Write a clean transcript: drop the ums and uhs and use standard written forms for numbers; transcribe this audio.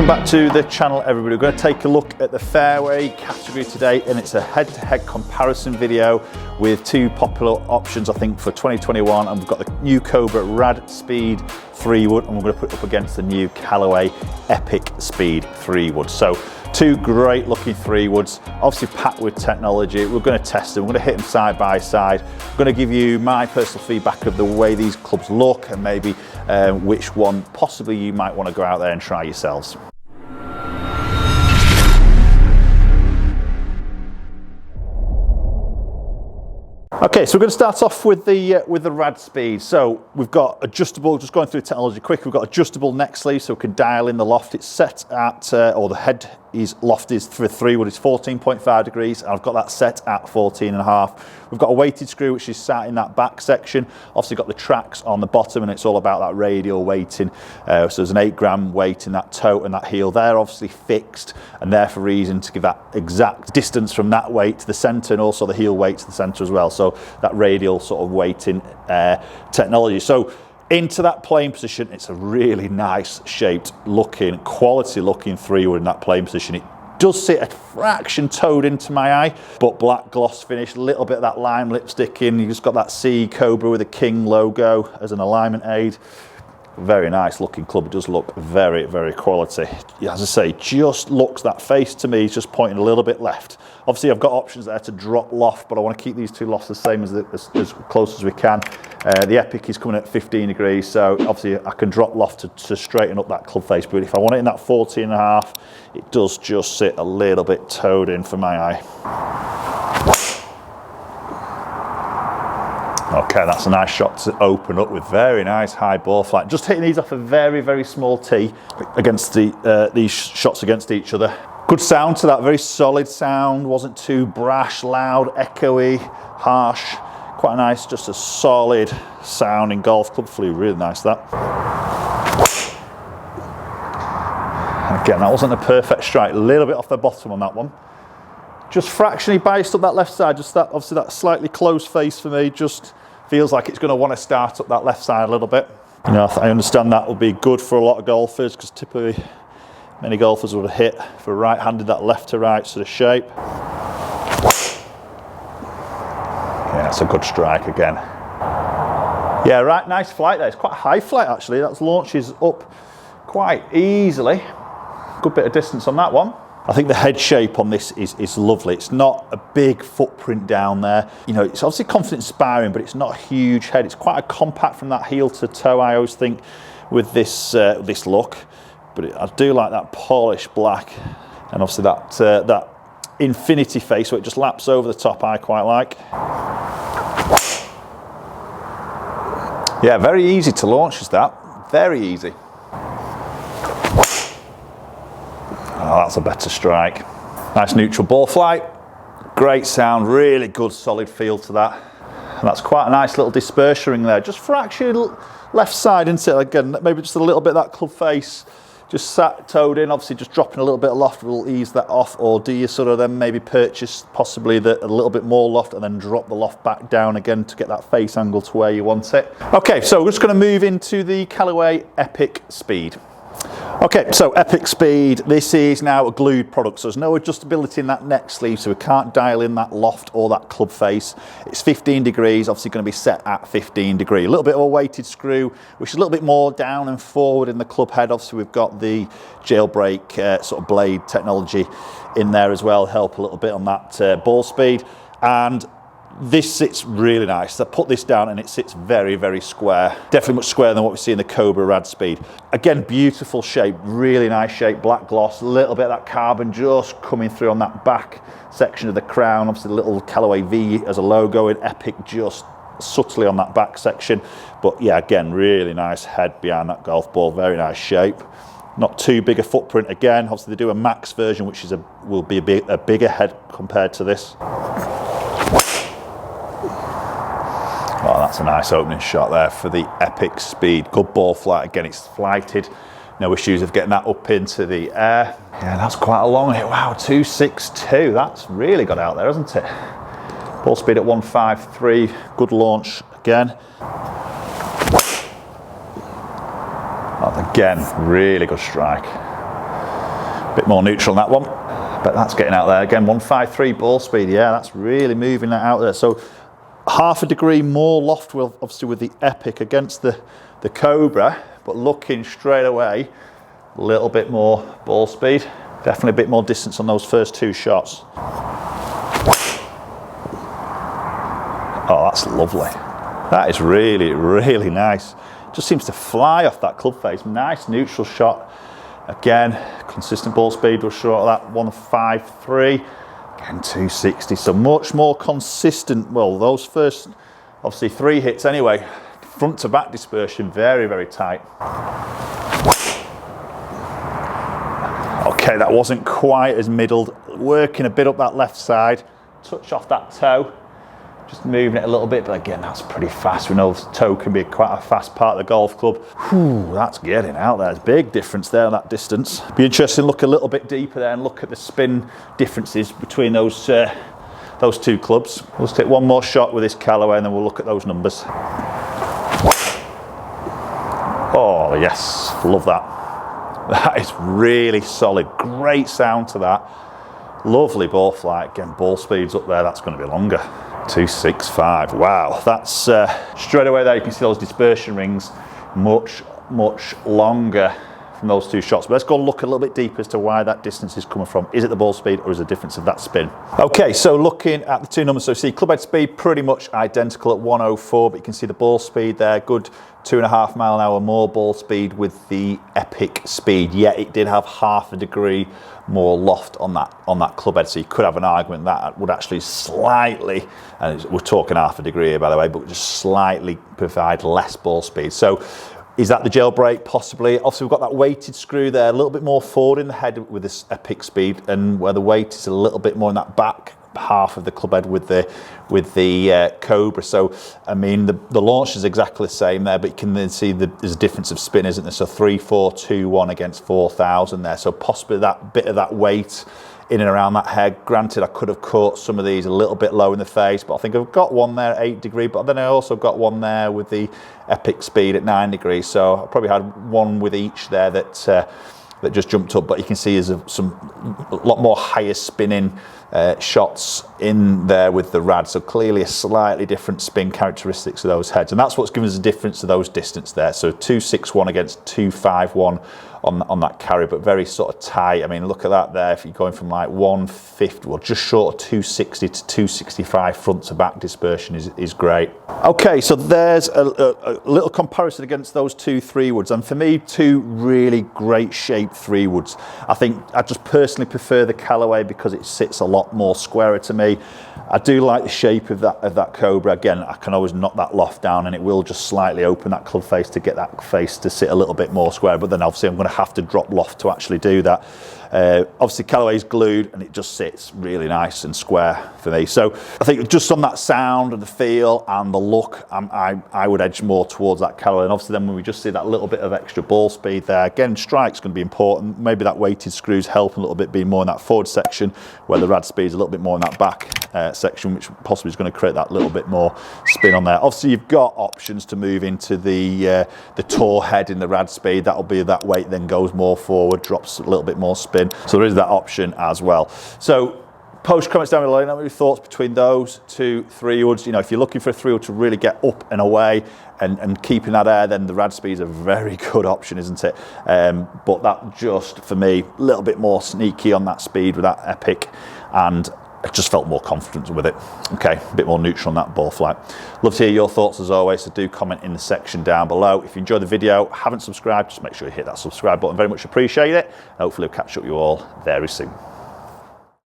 Welcome back to the channel, everybody. We're going to take a look at the fairway category today, and it's a head-to-head comparison video with two popular options, I think, for 2021. And we've got the new Cobra RAD Speed 3-wood, and we're going to put it up against the new Callaway Epic Speed 3-wood. So two great looking 3-woods, obviously packed with technology. We're going to test them, we're going to hit them side by side. I'm going to give you my personal feedback of the way these clubs look, and maybe which one possibly you might want to go out there and try yourselves. Okay, so we're going to start off with the RAD Speed. So we've got adjustable, just going through technology quick, we've got adjustable neck sleeve so we can dial in the loft. It's set at, or the head loft is for 3-wood, it's 14.5 degrees. I've got that set at 14.5. We've got a weighted screw which is sat in that back section. Obviously got the tracks on the bottom, and it's all about that radial weighting. So there's an 8-gram weight in that toe and that heel. They're obviously fixed, and there for a reason to give that exact distance from that weight to the centre, and also the heel weight to the centre as well. So that radial sort of weighting technology. So into that playing position, it's a really nice shaped looking, quality looking 3-wood in that playing position. It does sit a fraction toed into my eye, but black gloss finish, a little bit of that lime lipstick in. You just got that C Cobra with a King logo as an alignment aid. Very nice looking club. It does look very, very quality. As I say, just looks, that face to me is just pointing a little bit left. Obviously I've got options there to drop loft, but I want to keep these two lofts the same as close as we can. The Epic is coming at 15 degrees, so obviously I can drop loft to straighten up that club face, but if I want it in that 14.5, it does just sit a little bit toed in for my eye. Okay, that's a nice shot to open up with very nice high ball flight. Just hitting these off a very, very small tee against these shots against each other. Good sound to that, very solid sound. Wasn't too brash, loud, echoey, harsh. Quite nice, just a solid sounding golf club. Flew really nice, that. Again, that wasn't a perfect strike. A little bit off the bottom on that one. Just fractionally biased up that left side. Just that, obviously that slightly closed face for me just feels like it's going to want to start up that left side a little bit. You know, I understand that will be good for a lot of golfers, because typically many golfers would hit for right-handed that left to right sort of shape. Yeah, that's a good strike again. Yeah, right, nice flight there. It's quite a high flight actually. That launches up quite easily. Good bit of distance on that one. I think the head shape on this is lovely. It's not a big footprint down there. You know, it's obviously confident inspiring, but it's not a huge head. It's quite a compact from that heel to toe, I always think, with this this look. But I do like that polished black, and obviously that infinity face where it just laps over the top, I quite like. Yeah, very easy to launch is that. Very easy. Oh, that's a better strike. Nice neutral ball flight. Great sound, really good solid feel to that. And that's quite a nice little dispersion ring there. Just fractured left side, isn't it? Again, maybe just a little bit of that club face. Just sat toed in, obviously just dropping a little bit of loft will ease that off. Or do you sort of then maybe purchase possibly a little bit more loft and then drop the loft back down again to get that face angle to where you want it. Okay, so we're just going to move into the Callaway Epic Speed. Okay, so Epic Speed, this is now a glued product, so there's no adjustability in that neck sleeve, so we can't dial in that loft or that club face. It's 15 degrees, obviously going to be set at 15 degree. A little bit of a weighted screw, which is a little bit more down and forward in the club head. Obviously we've got the jailbreak sort of blade technology in there as well, help a little bit on that ball speed. And this sits really nice. I put this down and it sits very, very square. Definitely much squarer than what we see in the Cobra RAD Speed. Again, beautiful shape, really nice shape, black gloss, a little bit of that carbon just coming through on that back section of the crown. Obviously the little Callaway V as a logo, and Epic just subtly on that back section. But yeah, again, really nice head behind that golf ball, very nice shape. Not too big a footprint again. Obviously they do a max version, which is will be a bigger head compared to this. Oh, that's a nice opening shot there for the Epic Speed. Good ball flight. Again, it's flighted. No issues of getting that up into the air. Yeah, that's quite a long hit. Wow, 262. That's really got out there, hasn't it? Ball speed at 153. Good launch again. Oh, again, really good strike. Bit more neutral on that one, but that's getting out there. Again, 153 ball speed, yeah, that's really moving that out there. So half a degree more loft, obviously with the Epic against the Cobra, but looking straight away, a little bit more ball speed. Definitely a bit more distance on those first two shots. Oh, that's lovely. That is really, really nice. Just seems to fly off that club face. Nice neutral shot. Again, consistent ball speed was short of that 153. Again, 260. So much more consistent. Well, those first, obviously 3 hits anyway. Front to back dispersion, very, very tight. Okay, that wasn't quite as middled. Working a bit up that left side. Touch off that toe. Just moving it a little bit, but again, that's pretty fast. We know the toe can be quite a fast part of the golf club. Whew, that's getting out there. There's a big difference there on that distance. Be interesting to look a little bit deeper there and look at the spin differences between those two clubs. We'll just take one more shot with this Callaway and then we'll look at those numbers. Oh yes, love that. That is really solid. Great sound to that. Lovely ball flight. Again, ball speed's up there. That's going to be longer. 265. Wow, that's straight away there. You can see those dispersion rings much longer from those two shots. But let's go look a little bit deeper as to why that distance is coming from. Is it the ball speed or is it the difference of that spin? Okay, so looking at the two numbers, so see club head speed pretty much identical at 104, but you can see the ball speed there, good 2.5 mile an hour more ball speed with the Epic Speed. Yet it did have half a degree more loft on that club head, so you could have an argument that would actually slightly, and we're talking half a degree here by the way, but just slightly provide less ball speed. So is that the jailbreak? Possibly. Obviously we've got that weighted screw there, a little bit more forward in the head with this Epic Speed, and where the weight is a little bit more in that back half of the club head with the Cobra. So I mean the launch is exactly the same there, but you can then see there's a difference of spin, isn't there? So 3,421 against 4,000 there. So possibly that bit of that weight in and around that head. Granted, I could have caught some of these a little bit low in the face, but I think I've got one there at 8 degrees, but then I also got one there with the Epic Speed at 9 degrees. So I probably had one with each there that just jumped up, but you can see there's a lot more higher spinning shots in there with the RAD, so clearly a slightly different spin characteristics of those heads, and that's what's given us a difference to those distance there. So 261 against 251 on that carry, but very sort of tight. I mean, look at that there. If you're going from like 150, well, just short of 260 to 265 front to back dispersion is great. Okay, so there's a little comparison against those two 3-woods, and for me, two really great shaped 3-woods. I think I just personally prefer the Callaway because it sits a lot more squarer to me. I do like the shape of that Cobra. Again, I can always knock that loft down and it will just slightly open that club face to get that face to sit a little bit more square, but then obviously I'm going to have to drop loft to actually do that. Obviously Callaway's glued and it just sits really nice and square for me. So I think just on that sound and the feel and the look, I would edge more towards that Callaway. And obviously then when we just see that little bit of extra ball speed there, again, strike's going to be important. Maybe that weighted screws help a little bit, being more in that forward section where the RAD speed's a little bit more in that back section, which possibly is going to create that little bit more spin on there. Obviously you've got options to move into the tour head in the RAD Speed. That'll be that weight then goes more forward, drops a little bit more spin. So there is that option as well. So post comments down below, let me know your thoughts between those two 3-woods. You know, if you're looking for a 3-wood to really get up and away and keeping that air, then the RAD Speed is a very good option, isn't it? But that just, for me, a little bit more sneaky on that speed with that Epic, and I just felt more confident with it. Okay, a bit more neutral on that ball flight. Love to hear your thoughts as always, so do comment in the section down below. If you enjoyed the video, haven't subscribed, just make sure you hit that subscribe button. Very much appreciate it. Hopefully I'll catch up with you all very soon.